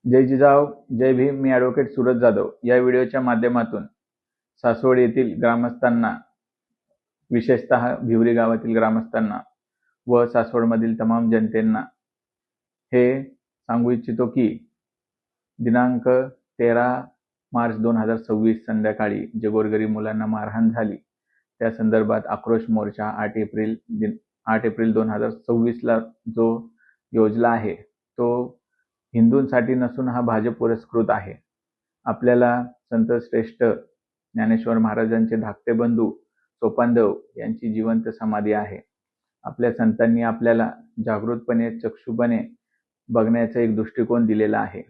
जय जिजाऊ जय भीम. मी advocate Suraj Jadhav या व्हिडिओच्या माध्यमातून सासवड येथील ग्रामस्थांना, विशेषतः भिवरी गावातील ग्रामस्थांना व सासवडमधील तमाम जनतेंना हे सांगू इच्छितो की दिनांक 13 मार्च 2026 संध्याकाळी जे गोरगरीब मुलांना मारहाण झाली त्या संदर्भात आक्रोश मोर्चा 8 एप्रिल 2026 ला जो योजला आहे तो हिंदूंसाठी नसून हा भाजप पुरस्कृत आहे. आपल्याला संत श्रेष्ठ ज्ञानेश्वर महाराजांचे धाकटे बंधू सोपानदेव यांची जिवंत समाधी आहे. आपल्या संतांनी आपल्याला जागृतपणे, चक्षुपणे बघण्याचा एक दृष्टिकोन दिलेला आहे.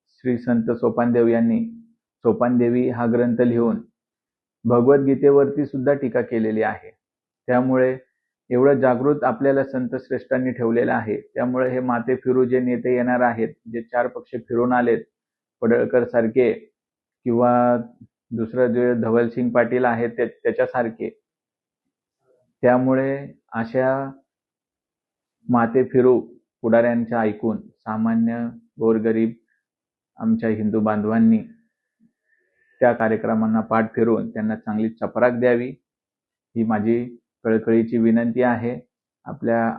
श्री संत सोपानदेव यांनी सोपानदेवी हा ग्रंथ लिहून भगवद्गीतेवरती सुद्धा टीका केलेली आहे. त्यामुळे एवढं जागृत आपल्याला संत श्रेष्ठांनी ठेवलेलं आहे. त्यामुळे हे माते फिरू जे नेते येणार आहेत, जे 4 पक्ष फिरून आलेत, पडळकर सारखे किंवा दुसरं जे धवलसिंग पाटील आहेत त्याच्यासारखे, त्यामुळे अशा माते फिरू पुढाऱ्यांच्या ऐकून सामान्य गोरगरीब आमच्या हिंदू बांधवांनी त्या कार्यक्रमांना पाठ फिरवून त्यांना चांगली चपराक द्यावी ही माझी कळकळीची विनंती आहे. आपल्या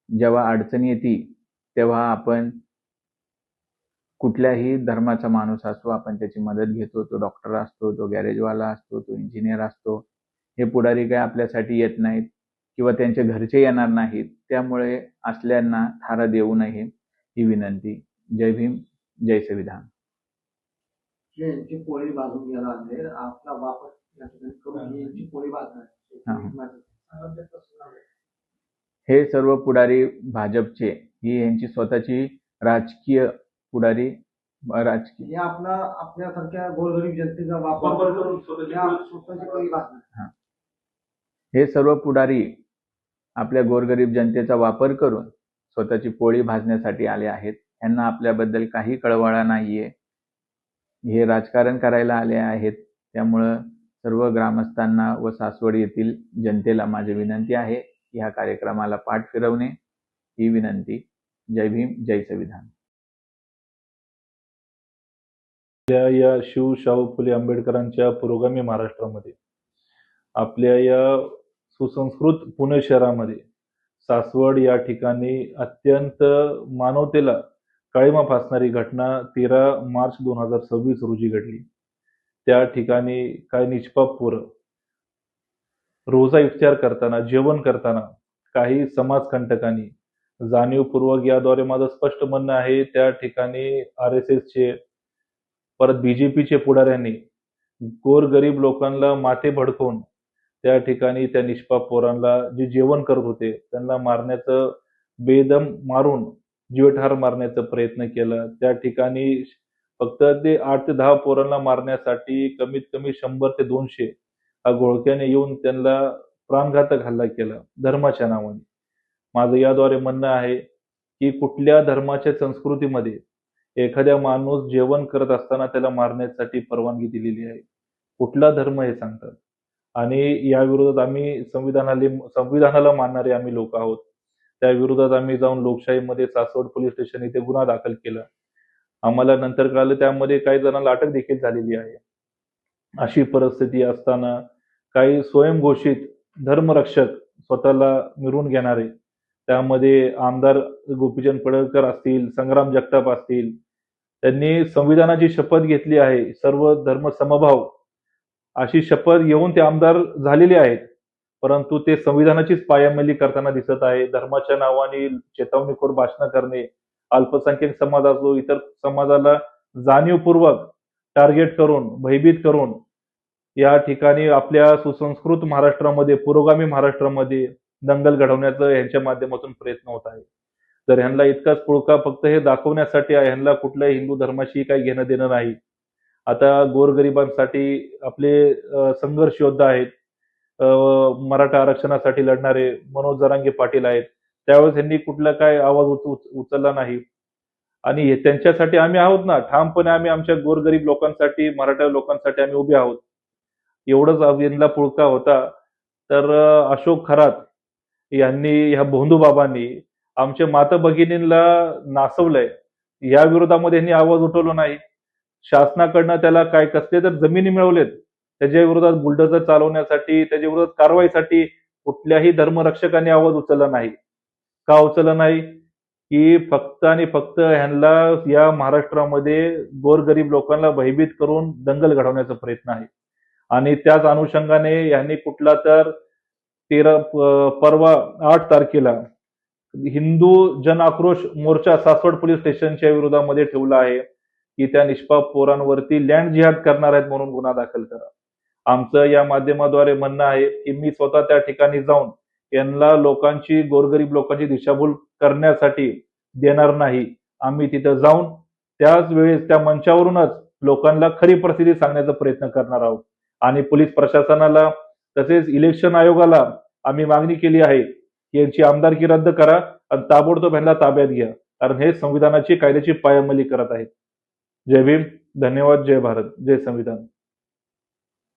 जेव्हा अडचणी येते तेव्हा आपण कुठल्याही धर्माचा माणूस असो, आपण त्याची मदत घेतो. तो डॉक्टर असतो, तो गॅरेजवाला असतो, तो इंजिनियर असतो. हे पुढारी काय आपल्यासाठी येत नाहीत किंवा त्यांचे घरचे येणार नाहीत. त्यामुळे असल्यांना थारा देऊ नये ही विनंती. जय भीम, जय संविधान. पोळी भाजून गेला आहे, आपला वापर करून पोळी भाजणार. हे सर्व पुढारी भाजपचे, ही यांची स्वतःची राजकीय पुढारी, राजकीय आपल्यासारख्या गोरगरीब जनतेचा वापर करून स्वतःची पोळी भाजणार. हे सर्व पुढारी आपल्या गोरगरीब जनतेचा वापर करून स्वतःची पोळी भाजण्यासाठी आले आहेत. यांना आपल्याबद्दल काही कळवळा नाहीये. हे राजकारण करायला आले आहेत. त्यामुळं सर्व ग्रामस्थांना व सासवड येथील जनतेला माझी विनंती आहे की ह्या कार्यक्रमाला पाठ फिरवणे ही विनंती. जय भीम, जय संविधान. या शाहू फुले आंबेडकरांच्या पुरोगामी महाराष्ट्रामध्ये, आपल्या या सुसंस्कृत पुणे शहरामध्ये सासवड या ठिकाणी अत्यंत मानवतेला काळिमा फासणारी घटना 13 मार्च 2026 रोजी घडली. त्या ठिकाणी काही निष्पाप पोरं रोजा इफ्तार करताना, जेवण करताना काही समाजकंटकांनी जाणीवपूर्वक, याद्वारे माझं स्पष्ट म्हणणं आहे, त्या ठिकाणी RSSचे परत BJPचे पुढाऱ्यांनी गोरगरीब लोकांना माथे भडकवून त्या ठिकाणी त्या निष्पाप पोरांना जे जेवण करत होते त्यांना मारण्याचं, बेदम मारून जीवठार मारण्याचा प्रयत्न केला. त्या ठिकाणी फक्त ते 8 ते 10 पोरांना मारण्यासाठी कमीत कमी 100 ते 200 घोळक्याने येऊन त्यांना प्राणघातक हल्ला केला धर्माच्या नावाने. माझं याद्वारे म्हणणं आहे की कुठल्या धर्माच्या संस्कृतीमध्ये एखाद्या माणूस जेवण करत असताना त्याला मारण्यासाठी परवानगी दिलेली आहे? कुठला धर्म हे सांगतात? आणि या विरोधात आम्ही संविधानाला मानणारे आम्ही लोक आहोत. त्या विरोधात आम्ही जाऊन लोकशाहीमध्ये सासवड पोलीस स्टेशन इथे गुन्हा दाखल केला. आम्हाला नंतर कळालं त्यामध्ये काही जणांना अटक देखील झालेली आहे. अशी परिस्थिती असताना काही स्वयंघोषित धर्मरक्षक स्वतःला मिरवून घेणारे, त्यामध्ये आमदार गोपीचंद पडळकर असतील, संग्राम जगताप असतील, त्यांनी संविधानाची शपथ घेतली आहे, सर्व धर्म समभाव अशी शपथ घेऊन ते आमदार झालेले आहेत. परंतु ते संविधानाचीच पायमल्ली करताना दिसत आहे. धर्माच्या नावाने चेतावणीखोर भाषणं करणे, अल्पसंख्याक समाज असो, इतर समाजाला जाणीवपूर्वक टार्गेट करून, भयभीत करून या ठिकाणी आपल्या सुसंस्कृत महाराष्ट्रामध्ये, पुरोगामी महाराष्ट्रामध्ये दंगल घडवण्याचा यांच्या माध्यमातून प्रयत्न होत आहे. तर ह्यांना इतकाच पुळका फक्त हे दाखवण्यासाठी आहे. ह्यांना कुठल्याही हिंदू धर्माशी काही घेणं देणं नाही. आता गोरगरिबांसाठी आपले संघर्ष योद्धा आहेत, मराठा आरक्षणासाठी लढणारे मनोज जरांगे पाटील आहेत. त्यावेळेस यांनी कुठला काय आवाज उचलला नाही. आणि त्यांच्यासाठी आम्ही आहोत ना, ठामपणे आम्ही आमच्या गोरगरीब लोकांसाठी, मराठा लोकांसाठी आम्ही उभे आहोत. एवढंच यांना पुळका होता. तर अशोक खरात यांनी, ह्या भोंदू बाबांनी आमच्या माता भगिनींना नासवलंय, या विरोधामध्ये यांनी आवाज उठवला नाही. शासनाकडनं त्याला काय कसले तर जमिनी मिळवलेत, त्याच्या विरोधात बुलडोझर चालवण्यासाठी, त्याच्या विरोधात कारवाईसाठी कुठल्याही धर्मरक्षकांनी आवाज उचलला नाही. का उचलला नाही? की फक्त आणि फक्त ह्यांना या महाराष्ट्रामध्ये गोरगरीब लोकांना भयभीत करून दंगल घडवण्याचा प्रयत्न आहे. आणि त्याच अनुषंगाने यांनी कुठला तर परवा 8 तारखेला हिंदू जन आक्रोश मोर्चा सासवड पोलीस स्टेशनच्या विरोधामध्ये ठेवला आहे की त्या निष्पाप पोरांवरती लँड जिहाद करणार आहेत म्हणून गुन्हा दाखल करा. आमचं या माध्यमाद्वारे म्हणणं आहे की मी स्वतः त्या ठिकाणी जाऊन यांना गोरगरीब लोकांची दिशाभूल करण्यासाठी देणार नाही. आम्ही तिथं जाऊन त्याच वेळेस त्या मंचावरूनच लोकांना खरी परिस्थिती सांगण्याचा प्रयत्न करणार आहोत. आणि पोलीस प्रशासनाला तसेच इलेक्शन आयोगाला आम्ही मागणी केली आहे की यांची आमदारकी रद्द करा आणि ताबडतोब यांना ताब्यात घ्या, कारण हे संविधानाची कायद्याची पायमल्ली करत आहेत. जय भीम, धन्यवाद, जय भारत, जय संविधान.